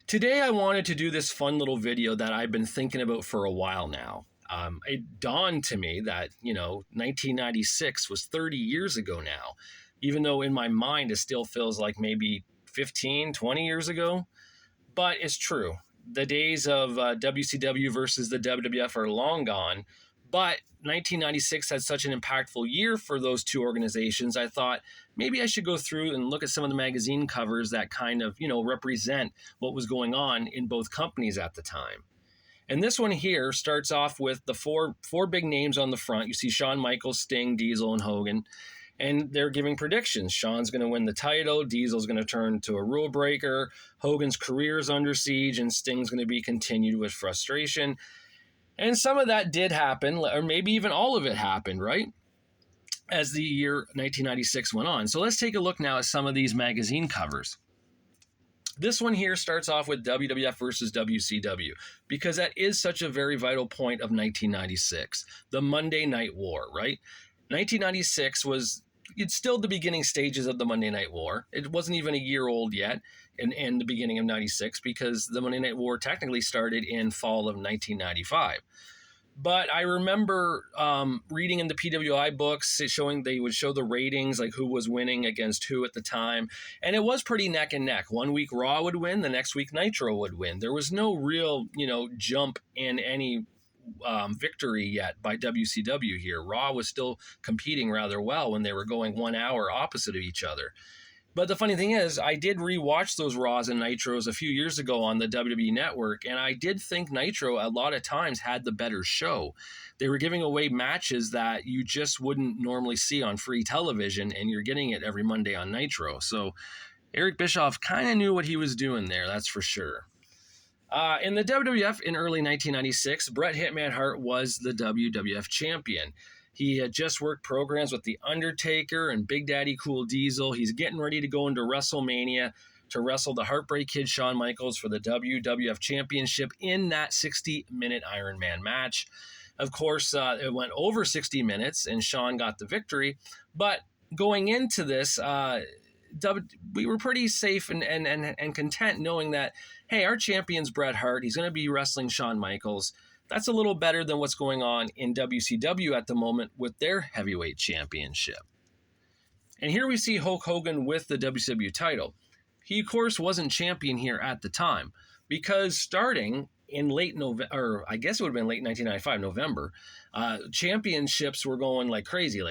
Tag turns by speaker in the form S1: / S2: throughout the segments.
S1: Today, I wanted to do this fun little video that I've been thinking about for a while now. It dawned to me that, 1996 was 30 years ago now, even though in my mind it still feels like maybe 15, 20 years ago. But it's true. The days of WCW versus the WWF are long gone. But 1996 had such an impactful year for those two organizations. I thought maybe I should go through and look at some of the magazine covers that kind of, represent what was going on in both companies at the time. And this one here starts off with the four big names on the front. You see Shawn Michaels, Sting, Diesel, and Hogan. And they're giving predictions. Shawn's going to win the title. Diesel's going to turn to a rule breaker. Hogan's career is under siege, and Sting's going to be continued with frustration. And some of that did happen, or maybe even all of it happened, right? As the year 1996 went on. So let's take a look now at some of these magazine covers. This one here starts off with WWF versus WCW, because that is such a very vital point of 1996, the Monday Night War, right? 1996 was, it's still the beginning stages of the Monday Night War. It wasn't even a year old yet in the beginning of 96, because the Monday Night War technically started in fall of 1995. But I remember reading in the PWI books showing they would show the ratings, like who was winning against who at the time. And it was pretty neck and neck. One week Raw would win, the next week Nitro would win. There was no real, jump in any victory yet by WCW here. Raw was still competing rather well when they were going 1 hour opposite of each other. But the funny thing is, I did rewatch those Raws and Nitros a few years ago on the WWE Network, and I did think Nitro a lot of times had the better show. They were giving away matches that you just wouldn't normally see on free television, and you're getting it every Monday on Nitro. So Eric Bischoff kind of knew what he was doing there, that's for sure. In the WWF in early 1996, Bret Hitman Hart was the WWF champion. He had just worked programs with The Undertaker and Big Daddy Cool Diesel. He's getting ready to go into WrestleMania to wrestle the Heartbreak Kid Shawn Michaels for the WWF Championship in that 60-minute Iron Man match. Of course, it went over 60 minutes and Shawn got the victory. But going into this, we were pretty safe and content knowing that, hey, our champion's Bret Hart. He's going to be wrestling Shawn Michaels. That's a little better than what's going on in WCW at the moment with their heavyweight championship. And here we see Hulk Hogan with the WCW title. He, of course, wasn't champion here at the time, because starting in late November, or I guess it would have been late 1995, November, championships were going like crazy.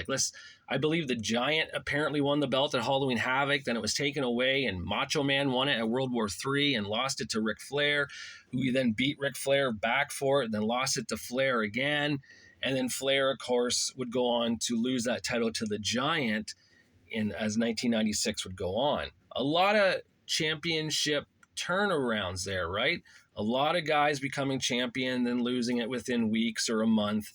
S1: I believe the Giant apparently won the belt at Halloween Havoc, then it was taken away, and Macho Man won it at World War III and lost it to Ric Flair, who then beat Ric Flair back for it, then lost it to Flair again, and then Flair, of course, would go on to lose that title to the Giant as 1996 would go on. A lot of championship turnarounds there, right? A lot of guys becoming champion, then losing it within weeks or a month.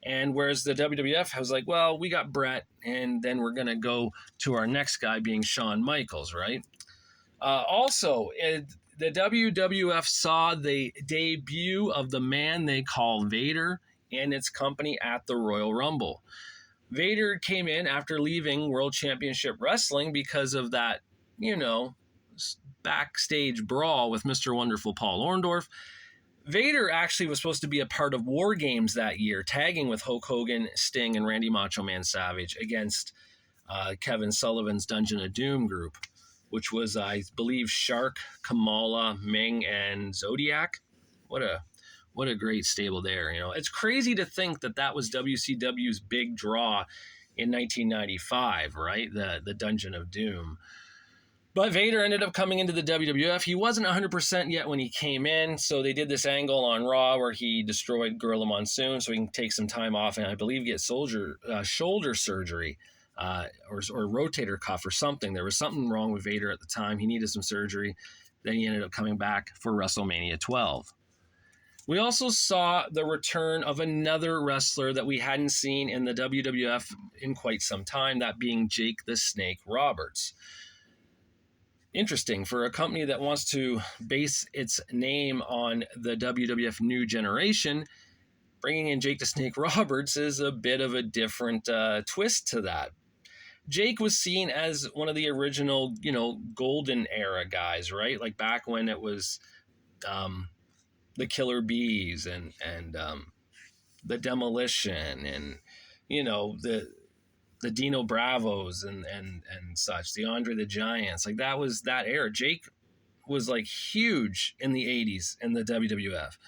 S1: And whereas the WWF was like, well, we got Bret, and then we're going to go to our next guy being Shawn Michaels, right? Also, the WWF saw the debut of the man they call Vader and its company at the Royal Rumble. Vader came in after leaving World Championship Wrestling because of that, backstage brawl with Mr. Wonderful Paul Orndorff. Vader actually was supposed to be a part of War Games that year, tagging with Hulk Hogan, Sting, and Randy Macho Man Savage against Kevin Sullivan's Dungeon of Doom group, which was, I believe, Shark, Kamala, Ming, and Zodiac. What a great stable there. It's crazy to think that was WCW's big draw in 1995, right? The Dungeon of Doom. But Vader ended up coming into the WWF. He wasn't 100% yet when he came in, so they did this angle on Raw where he destroyed Gorilla Monsoon so he can take some time off and I believe get shoulder surgery or rotator cuff or something. There was something wrong with Vader at the time. He needed some surgery. Then he ended up coming back for WrestleMania 12. We also saw the return of another wrestler that we hadn't seen in the WWF in quite some time, that being Jake the Snake Roberts. Interesting, for a company that wants to base its name on the WWF New Generation, bringing in Jake the Snake Roberts is a bit of a different twist to that. Jake was seen as one of the original, golden era guys, right? Like back when it was the Killer Bees and the Demolition and the Dino Bravos and such, the Andre the Giants. Like that was that era. Jake was like huge in the 80s in the WWF.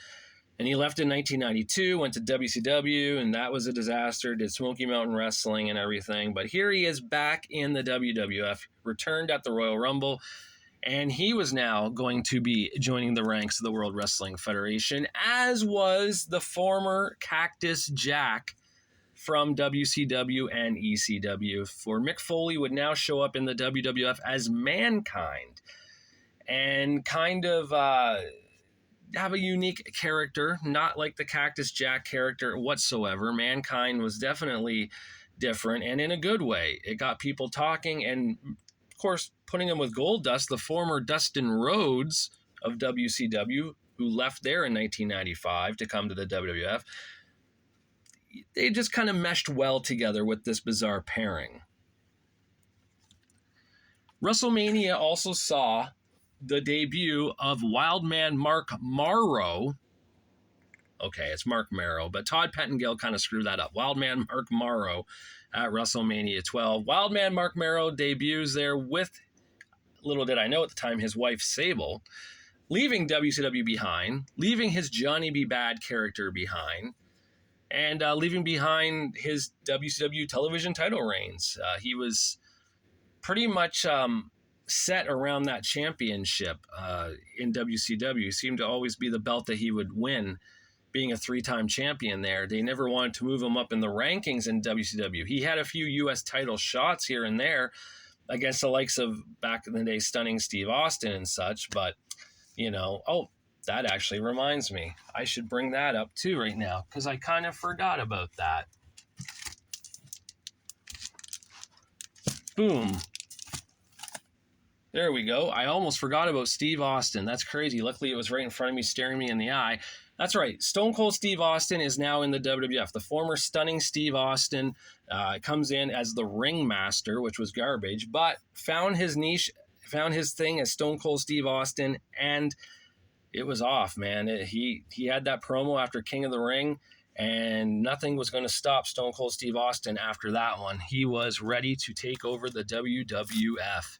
S1: And he left in 1992, went to WCW, and that was a disaster, did Smoky Mountain Wrestling and everything. But here he is back in the WWF, returned at the Royal Rumble, and he was now going to be joining the ranks of the World Wrestling Federation, as was the former Cactus Jack from WCW and ECW. For Mick Foley would now show up in the WWF as Mankind and kind of have a unique character, not like the Cactus Jack character whatsoever. Mankind was definitely different and in a good way. It got people talking, and of course, putting him with Goldust, the former Dustin Rhodes of WCW, who left there in 1995 to come to the WWF. They just kind of meshed well together with this bizarre pairing. WrestleMania also saw the debut of Wildman Mark Morrow. Okay, it's Mark Morrow, but Todd Pettengill kind of screwed that up. Wildman Mark Morrow at WrestleMania 12. Wildman Mark Morrow debuts there with, little did I know at the time, his wife Sable, leaving WCW behind, leaving his Johnny B. Bad character behind, and leaving behind his WCW television title reigns. He was pretty much set around that championship in WCW. It seemed to always be the belt that he would win, being a three-time champion there. They never wanted to move him up in the rankings in WCW. He had a few U.S. title shots here and there against the likes of, back in the day, Stunning Steve Austin and such, but, that actually reminds me. I should bring that up too right now, because I kind of forgot about that. Boom. There we go. I almost forgot about Steve Austin. That's crazy. Luckily, it was right in front of me, staring me in the eye. That's right. Stone Cold Steve Austin is now in the WWF. The former Stunning Steve Austin comes in as the Ringmaster, which was garbage, but found his niche, found his thing as Stone Cold Steve Austin, and it was off, man. He had that promo after King of the Ring, and nothing was going to stop Stone Cold Steve Austin after that one. He was ready to take over the WWF.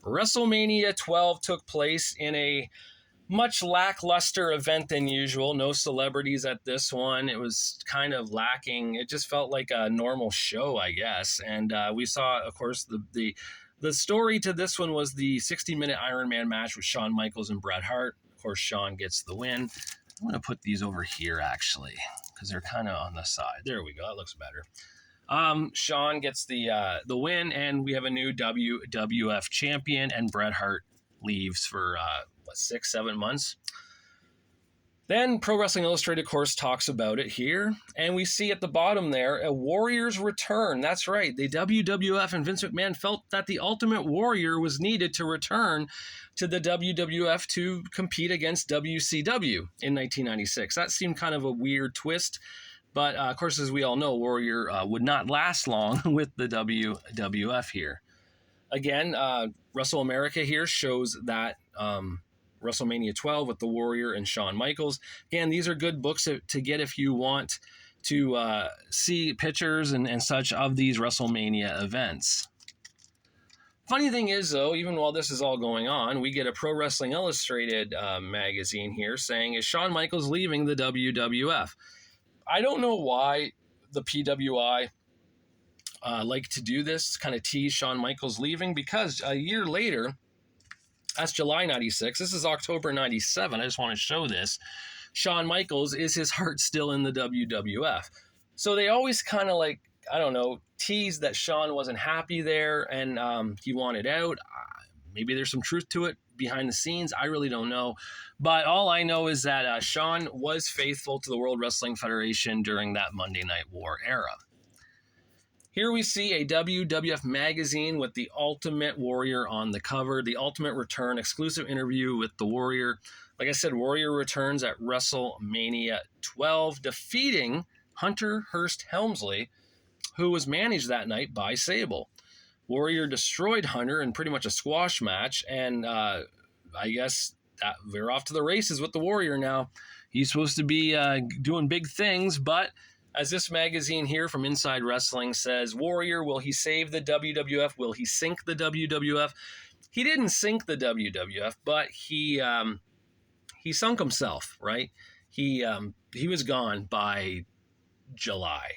S1: WrestleMania 12 took place in a much lackluster event than usual. No celebrities at this one. It was kind of lacking. It just felt like a normal show, I guess. And we saw, of course, the story to this one was the 60-minute Iron Man match with Shawn Michaels and Bret Hart. Of course, Shawn gets the win. I'm going to put these over here, actually, because they're kind of on the side. There we go. That looks better. Shawn gets the win, and we have a new WWF champion, and Bret Hart leaves for 6-7 months. Then Pro Wrestling Illustrated, of course, talks about it here, and we see at the bottom there a Warrior's return. That's right. The WWF and Vince McMahon felt that the Ultimate Warrior was needed to return to the WWF to compete against WCW in 1996. That seemed kind of a weird twist. But, of course, as we all know, Warrior would not last long with the WWF here. Again, Wrestle America here shows that WrestleMania 12 with the Warrior and Shawn Michaels. Again, these are good books to get if you want to see pictures and such of these WrestleMania events. Funny thing is, though, even while this is all going on, we get a Pro Wrestling Illustrated magazine here saying, is Shawn Michaels leaving the WWF? I don't know why the PWI like to do this, kind of tease Shawn Michaels leaving, because a year later, that's July 96, this is October 97, I just want to show this, Shawn Michaels, is his heart still in the WWF? So they always kind of like, I don't know, tease that Shawn wasn't happy there and he wanted out. Maybe there's some truth to it behind the scenes. I really don't know. But all I know is that Shawn was faithful to the World Wrestling Federation during that Monday Night War era. Here we see a WWF magazine with the Ultimate Warrior on the cover. The Ultimate Return exclusive interview with the Warrior. Like I said, Warrior returns at WrestleMania 12, defeating Hunter Hearst Helmsley, who was managed that night by Sable. Warrior destroyed Hunter in pretty much a squash match, and I guess we're off to the races with the Warrior now. He's supposed to be doing big things, but as this magazine here from Inside Wrestling says, Warrior, will he save the WWF? Will he sink the WWF? He didn't sink the WWF, but he sunk himself, right? He was gone by July.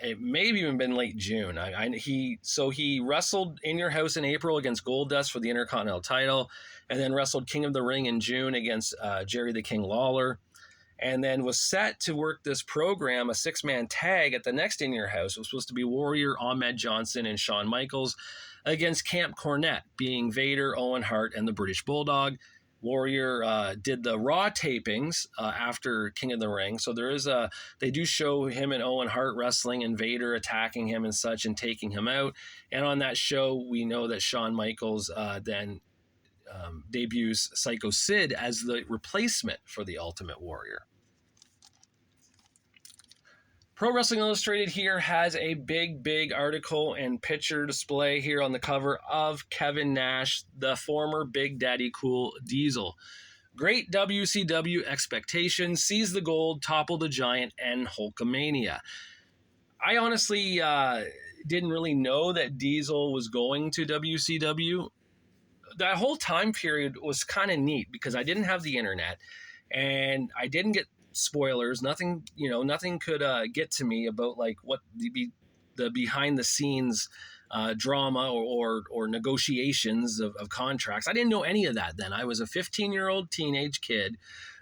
S1: It may have even been late June. He wrestled In Your House in April against Goldust for the Intercontinental title, and then wrestled King of the Ring in June against Jerry the King Lawler, and then was set to work this program, a 6-man tag at the next In Your House. It was supposed to be Warrior, Ahmed Johnson, and Shawn Michaels against Camp Cornette, being Vader, Owen Hart, and the British Bulldog. Warrior did the Raw tapings after King of the Ring. So they do show him and Owen Hart wrestling and Vader attacking him and such and taking him out. And on that show, we know that Shawn Michaels then debuts Psycho Sid as the replacement for the Ultimate Warrior. Pro Wrestling Illustrated here has a big article and picture display here on the cover of Kevin Nash, the former Big Daddy Cool Diesel. Great WCW expectations, seize the gold, topple the giant, and Hulkamania. I honestly didn't really know that Diesel was going to WCW. That whole time period was kind of neat because I didn't have the internet and I didn't get spoilers. Nothing could get to me about like what the behind the scenes drama or negotiations of contracts. I didn't know any of that then. I was a 15-year-old teenage kid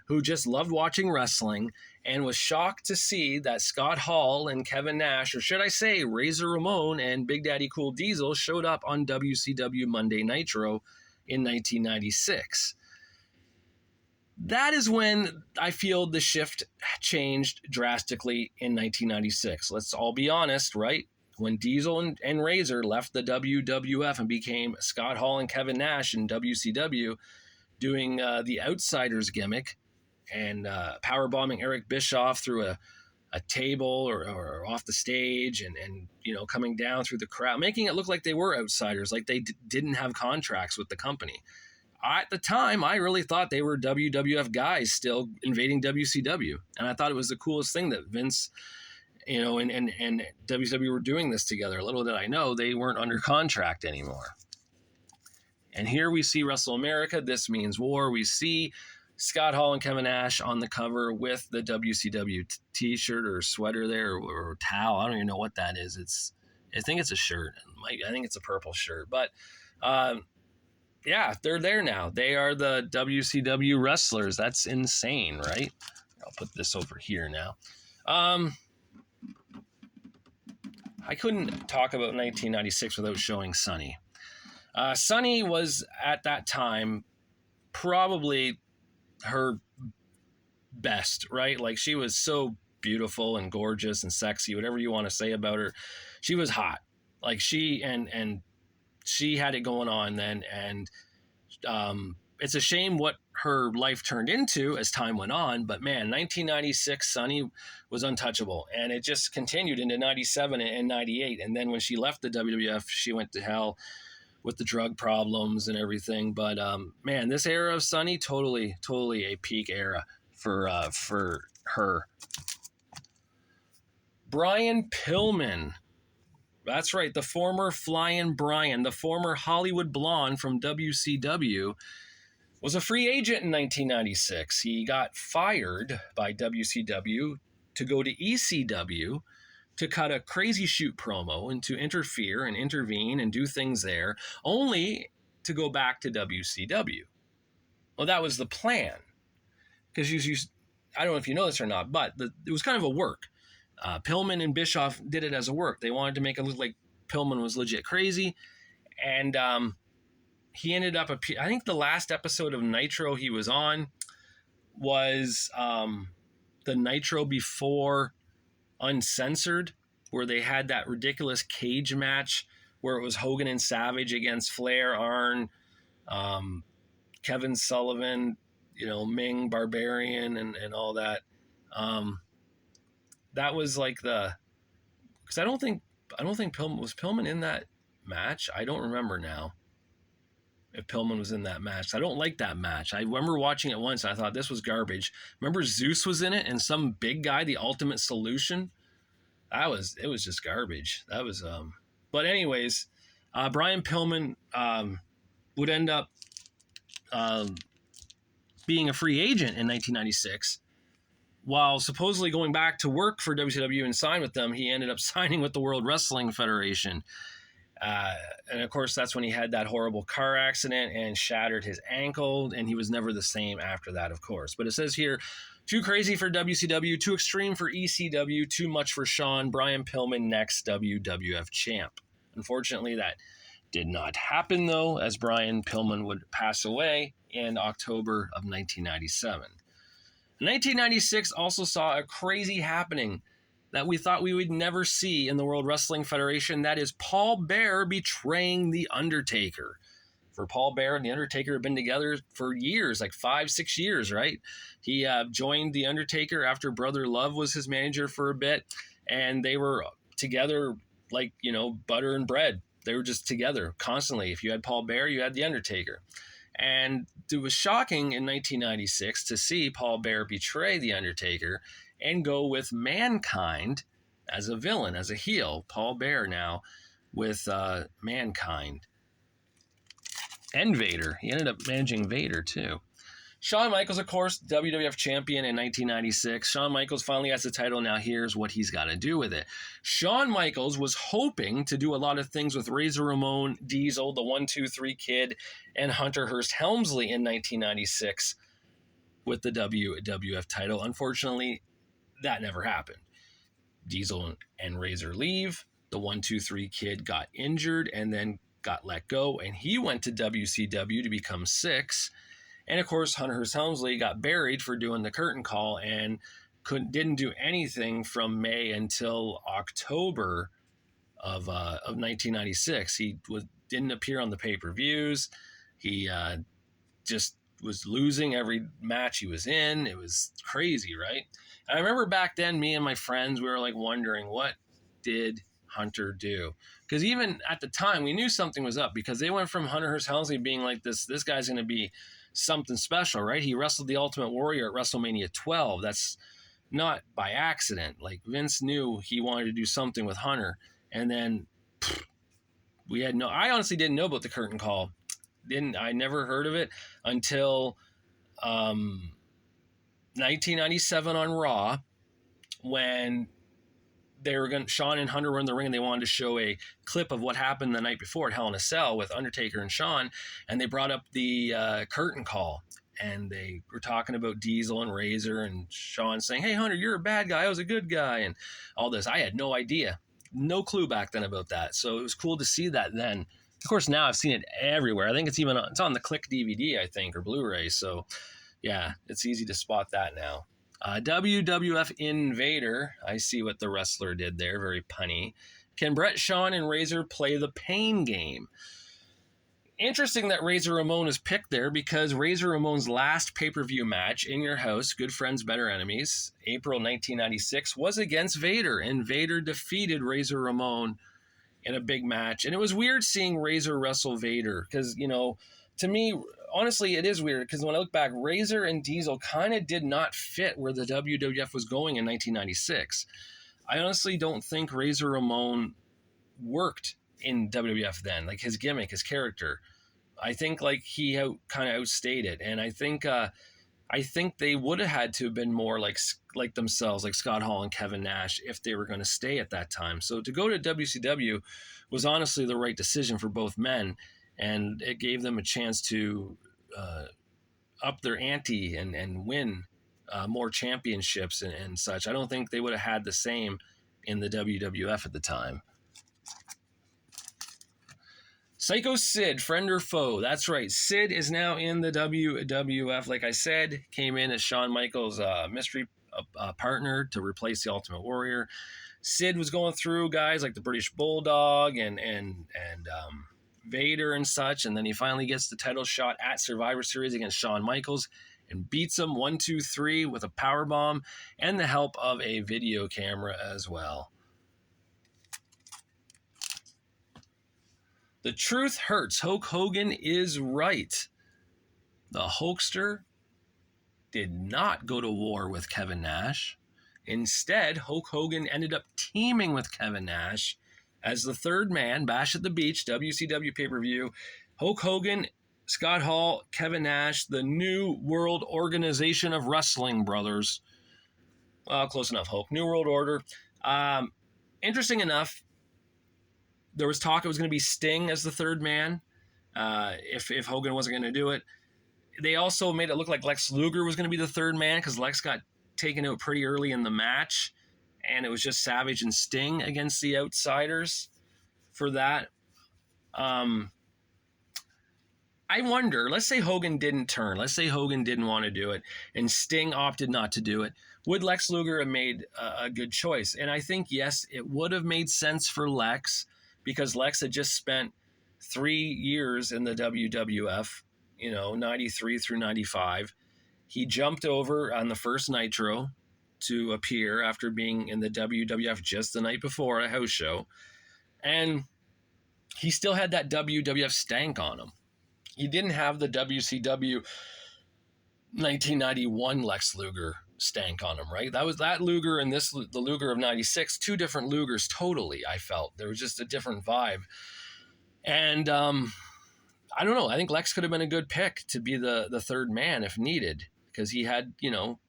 S1: who just loved watching wrestling and was shocked to see that Scott Hall and Kevin Nash, or should I say Razor Ramon and Big Daddy Cool Diesel, showed up on WCW Monday Nitro in 1996. That is when I feel the shift changed drastically in 1996. Let's all be honest, right? When Diesel and Razor left the WWF and became Scott Hall and Kevin Nash in WCW, doing the Outsiders gimmick and powerbombing Eric Bischoff through a table or off the stage and coming down through the crowd, making it look like they were outsiders, like they didn't have contracts with the company. At the time, I really thought they were WWF guys still invading WCW. And I thought it was the coolest thing that Vince, and WCW were doing this together. Little did I know they weren't under contract anymore. And here we see Wrestle America. This means war. We see Scott Hall and Kevin Nash on the cover with the WCW t-shirt or sweater there or towel. I don't even know what that is. I think it's a shirt. I think it's a purple shirt. But yeah, they're there now. They are the WCW wrestlers. That's insane, right? I'll put this over here now. I couldn't talk about 1996 without showing Sunny. Sunny was, at that time, probably her best, right? Like, she was so beautiful and gorgeous and sexy, whatever you want to say about her. She was hot. Like, she had it going on then, and it's a shame what her life turned into as time went on, but man, 1996, Sunny was untouchable, and it just continued into 97 and 98, and then when she left the WWF, she went to hell with the drug problems and everything, but man, this era of Sunny, totally a peak era for her. Brian Pillman. That's right, the former Flying Brian, the former Hollywood Blonde from WCW, was a free agent in 1996. He got fired by WCW to go to ECW to cut a crazy shoot promo and to interfere and intervene and do things there, only to go back to WCW. Well, that was the plan. Because I don't know if you know this or not, but it was kind of a work. Pillman and Bischoff did it as a work. They wanted to make it look like Pillman was legit crazy. And he ended up, I think the last episode of Nitro he was on was the Nitro before Uncensored, where they had that ridiculous cage match where it was Hogan and Savage against Flair, Arn, Kevin Sullivan, Ming, Barbarian, and all that. That was like because I don't think Pillman in that match. I don't remember now. if Pillman was in that match. I don't like that match. I remember watching it once and I thought this was garbage. Remember Zeus was in it and some big guy, the Ultimate Solution? It was just garbage. That was but anyways, Brian Pillman would end up being a free agent in 1996. While supposedly going back to work for WCW and sign with them, he ended up signing with the World Wrestling Federation. And of course, that's when he had that horrible car accident and shattered his ankle, and he was never the same after that, of course. But it says here, too crazy for WCW, too extreme for ECW, too much for Shawn, Brian Pillman, next WWF champ. Unfortunately, that did not happen, though, as Brian Pillman would pass away in October of 1997. 1996 also saw a crazy happening that we thought we would never see in the World Wrestling Federation. That is Paul Bearer betraying The Undertaker. For Paul Bearer and The Undertaker have been together for years, like 5-6 years, right? He joined The Undertaker after Brother Love was his manager for a bit, and they were together like, butter and bread. They were just together constantly. If you had Paul Bearer, you had The Undertaker. And it was shocking in 1996 to see Paul Bearer betray The Undertaker and go with Mankind as a villain, as a heel. Paul Bearer now with Mankind. And Vader. He ended up managing Vader too. Shawn Michaels, of course, WWF champion in 1996. Shawn Michaels finally has the title. Now here's what he's got to do with it. Shawn Michaels was hoping to do a lot of things with Razor Ramon, Diesel, the 1-2-3 Kid, and Hunter Hearst Helmsley in 1996 with the WWF title. Unfortunately, that never happened. Diesel and Razor leave. The 1-2-3 Kid got injured and then got let go, and he went to WCW to become Syxx. And of course, Hunter Hearst Helmsley got buried for doing the curtain call and didn't do anything from May until October of 1996. He didn't appear on the pay-per-views. He just was losing every match he was in. It was crazy, right? And I remember back then, me and my friends, we were like wondering, what did Hunter do? Because even at the time, we knew something was up, because they went from Hunter Hearst Helmsley being like this guy's going to be something special, right? He wrestled the Ultimate Warrior at WrestleMania 12. That's not by accident. Like, Vince knew he wanted to do something with Hunter, and then I honestly didn't know about the curtain call. I never heard of it until 1997 on Raw, when Shawn and Hunter were in the ring and they wanted to show a clip of what happened the night before at Hell in a Cell with Undertaker and Shawn, and they brought up the curtain call, and they were talking about Diesel and Razor, and Shawn saying, "Hey Hunter, you're a bad guy, I was a good guy," and all this. I had no idea, no clue back then about that. So it was cool to see that then. Of course, now I've seen it everywhere. I think it's on the Click DVD, I think, or Blu-ray. So yeah, it's easy to spot that now. WWF Invader. I see what the wrestler did there. Very punny. Can Bret, Shawn, and Razor play the pain game? Interesting that Razor Ramon is picked there, because Razor Ramon's last pay-per-view match, In Your House, Good Friends, Better Enemies, April 1996, was against Vader, and Vader defeated Razor Ramon in a big match. And it was weird seeing Razor wrestle Vader, because, to me, honestly, it is weird, because when I look back, Razor and Diesel kind of did not fit where the WWF was going in 1996. I honestly don't think Razor Ramon worked in WWF then, like his gimmick, his character. I think like he kind of outstayed it, and I think they would have had to have been more like themselves, like Scott Hall and Kevin Nash, if they were going to stay at that time. So to go to WCW was honestly the right decision for both men, and it gave them a chance to up their ante and win more championships and such. I don't think they would have had the same in the WWF at the time. Psycho Sid, friend or foe? That's right. Sid is now in the WWF. Like I said, came in as Shawn Michaels' mystery partner to replace the Ultimate Warrior. Sid was going through guys like the British Bulldog and Vader and such, and then he finally gets the title shot at Survivor Series against Shawn Michaels and beats him 1-2-3 with a powerbomb and the help of a video camera as well. The truth hurts. Hulk Hogan is right. The Hulkster did not go to war with Kevin Nash. Instead, Hulk Hogan ended up teaming with Kevin Nash as the third man, Bash at the Beach, WCW pay-per-view. Hulk Hogan, Scott Hall, Kevin Nash, the New World Organization of Wrestling Brothers. Well, close enough, Hulk. New World Order. Interesting enough, there was talk it was going to be Sting as the third man if Hogan wasn't going to do it. They also made it look like Lex Luger was going to be the third man because Lex got taken out pretty early in the match, and it was just Savage and Sting against the Outsiders for that. I wonder, let's say Hogan didn't turn. Let's say Hogan didn't want to do it, and Sting opted not to do it. Would Lex Luger have made a good choice? And I think, yes, it would have made sense for Lex because Lex had just spent 3 years in the WWF, 93 through 95. He jumped over on the first Nitro to appear after being in the WWF just the night before, a house show. And he still had that WWF stank on him. He didn't have the WCW 1991 Lex Luger stank on him, right? That was that Luger and the Luger of 96, two different Lugers totally, I felt. There was just a different vibe. And I don't know. I think Lex could have been a good pick to be the third man if needed because he had,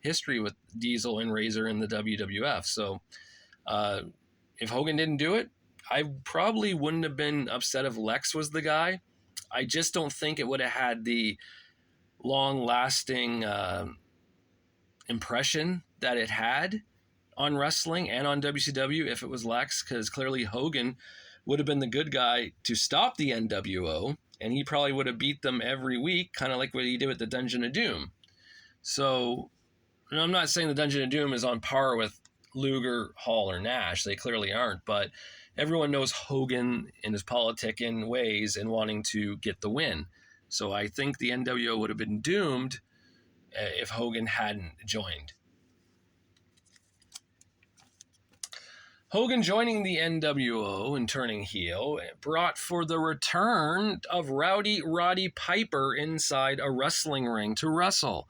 S1: history with Diesel and Razor in the WWF. So if Hogan didn't do it, I probably wouldn't have been upset if Lex was the guy. I just don't think it would have had the long-lasting impression that it had on wrestling and on WCW if it was Lex, because clearly Hogan would have been the good guy to stop the NWO, and he probably would have beat them every week, kind of like what he did with the Dungeon of Doom. So, I'm not saying the Dungeon of Doom is on par with Luger, Hall, or Nash. They clearly aren't, but everyone knows Hogan in his politicking ways and wanting to get the win. So I think the NWO would have been doomed if Hogan hadn't joined. Hogan joining the NWO and turning heel brought for the return of Rowdy Roddy Piper inside a wrestling ring to wrestle.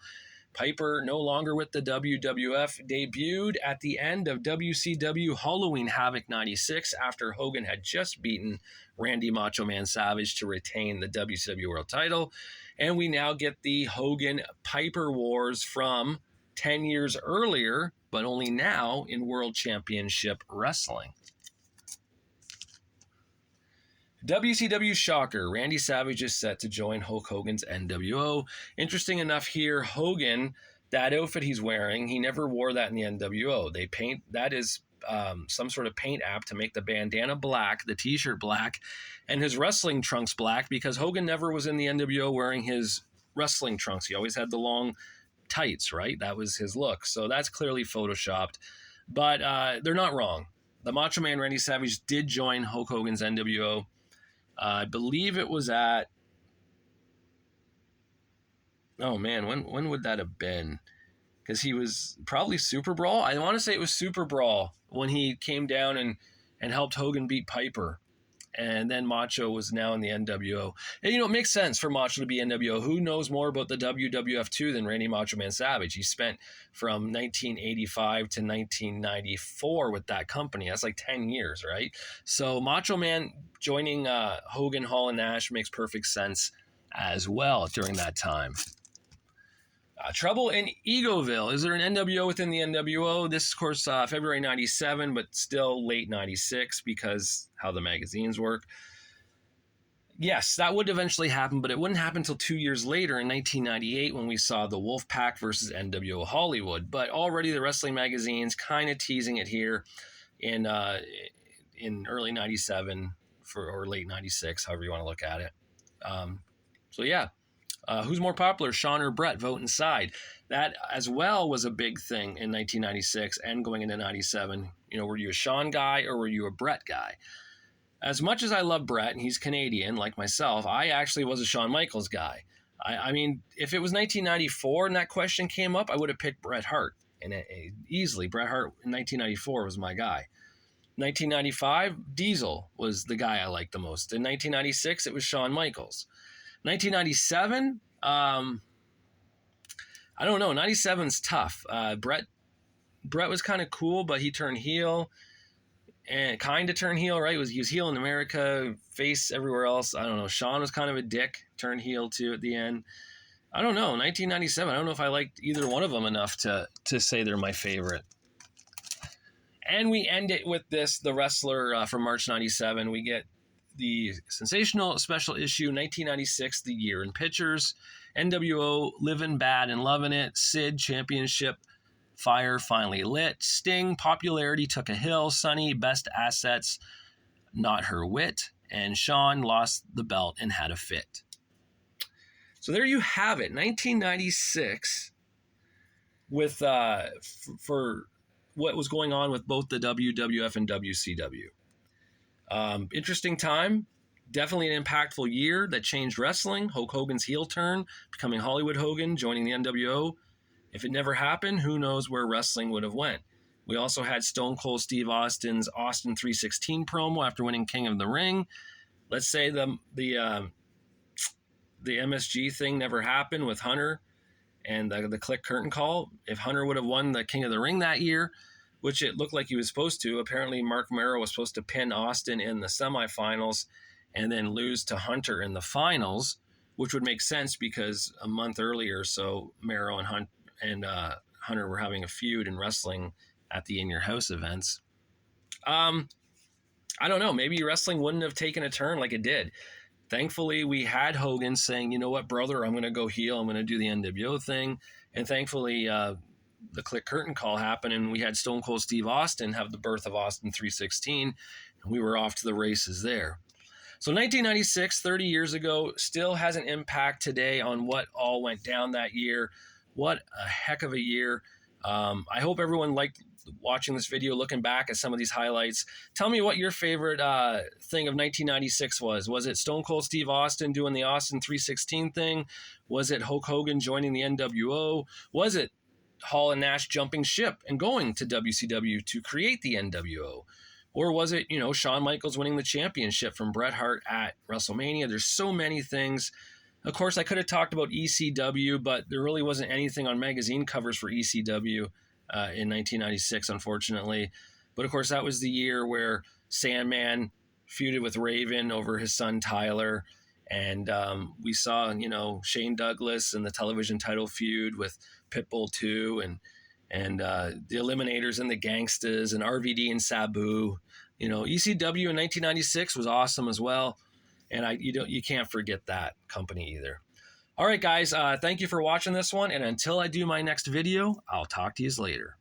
S1: Piper, no longer with the WWF, debuted at the end of WCW Halloween Havoc 96 after Hogan had just beaten Randy Macho Man Savage to retain the WCW World title. And we now get the Hogan-Piper Wars from 10 years earlier, but only now in World Championship Wrestling. WCW shocker, Randy Savage is set to join Hulk Hogan's NWO. Interesting enough here, Hogan, that outfit he's wearing, he never wore that in the NWO. That is some sort of paint app to make the bandana black, the t-shirt black, and his wrestling trunks black, because Hogan never was in the NWO wearing his wrestling trunks. He always had the long tights, right? That was his look. So that's clearly photoshopped. But they're not wrong. The Macho Man Randy Savage did join Hulk Hogan's NWO. I believe it was at, oh man, when would that have been? Because he was probably Super Brawl. I want to say it was Super Brawl when he came down and helped Hogan beat Piper. And then Macho was now in the NWO. And, it makes sense for Macho to be NWO. Who knows more about the WWF 2 than Randy Macho Man Savage? He spent from 1985 to 1994 with that company. That's like 10 years, right? So Macho Man joining Hogan, Hall, and Nash makes perfect sense as well during that time. Trouble in Eagoville. Is there an NWO within the NWO? This is, of course, February 97, but still late 96 because how the magazines work. Yes, that would eventually happen, but it wouldn't happen until 2 years later in 1998 when we saw the Wolfpack versus NWO Hollywood. But already the wrestling magazines kind of teasing it here in early 97 or late 96, however you want to look at it. So yeah. Who's more popular, Shawn or Bret? Vote inside. That as well was a big thing in 1996 and going into 97. Were you a Shawn guy or were you a Bret guy? As much as I love Bret, and he's Canadian like myself, I actually was a Shawn Michaels guy. I mean, if it was 1994 and that question came up, I would have picked Bret Hart. And easily, Bret Hart in 1994 was my guy. 1995, Diesel was the guy I liked the most. In 1996, it was Shawn Michaels. 1997, I don't know. 97's tough. Brett was kind of cool, but he turned heel and kind of turned heel, right? He was heel in America, face everywhere else. I don't know. Shawn was kind of a dick, turned heel too at the end. I don't know. 1997, I don't know if I liked either one of them enough to say they're my favorite. And we end it with this, the wrestler from March 97. We get the sensational special issue, 1996, The Year in Pictures. NWO, Living Bad and Loving It. Sid, Championship Fire finally lit. Sting, popularity took a hill. Sunny, best assets, not her wit. And Shawn lost the belt and had a fit. So there you have it, 1996, with for what was going on with both the WWF and WCW. Interesting time, definitely an impactful year that changed wrestling. Hulk Hogan's heel turn, becoming Hollywood Hogan, joining the NWO. If it never happened, who knows where wrestling would have went. We also had Stone Cold Steve Austin's Austin 316 promo after winning King of the Ring. Let's say the MSG thing never happened with Hunter and the Click Curtain Call. If Hunter would have won the King of the Ring that year, which it looked like he was supposed to, apparently Mark Mero was supposed to pin Austin in the semifinals and then lose to Hunter in the finals, which would make sense because a month earlier, so Mero and Hunter were having a feud in wrestling at the In Your House events. I don't know. Maybe wrestling wouldn't have taken a turn like it did. Thankfully, we had Hogan saying, you know what, brother, I'm going to go heel. I'm going to do the NWO thing. And thankfully, the Click Curtain Call happened, and we had Stone Cold Steve Austin have the birth of Austin 316, and we were off to the races there. So 1996, 30 years ago, still has an impact today on what all went down that year. What a heck of a year. I hope everyone liked watching this video, looking back at some of these highlights. Tell me what your favorite thing of 1996 was. Was it Stone Cold Steve Austin doing the Austin 316 thing? Was it Hulk Hogan joining the NWO? Was it Hall and Nash jumping ship and going to WCW to create the NWO? Or was it, Shawn Michaels winning the championship from Bret Hart at WrestleMania? There's so many things. Of course, I could have talked about ECW, but there really wasn't anything on magazine covers for ECW in 1996, unfortunately. But of course, that was the year where Sandman feuded with Raven over his son Tyler. And we saw, Shane Douglas and the television title feud with Pitbull 2 and the Eliminators and the Gangstas and RVD and Sabu. ECW in 1996 was awesome as well. And you can't forget that company either. All right, guys, thank you for watching this one. And until I do my next video, I'll talk to you later.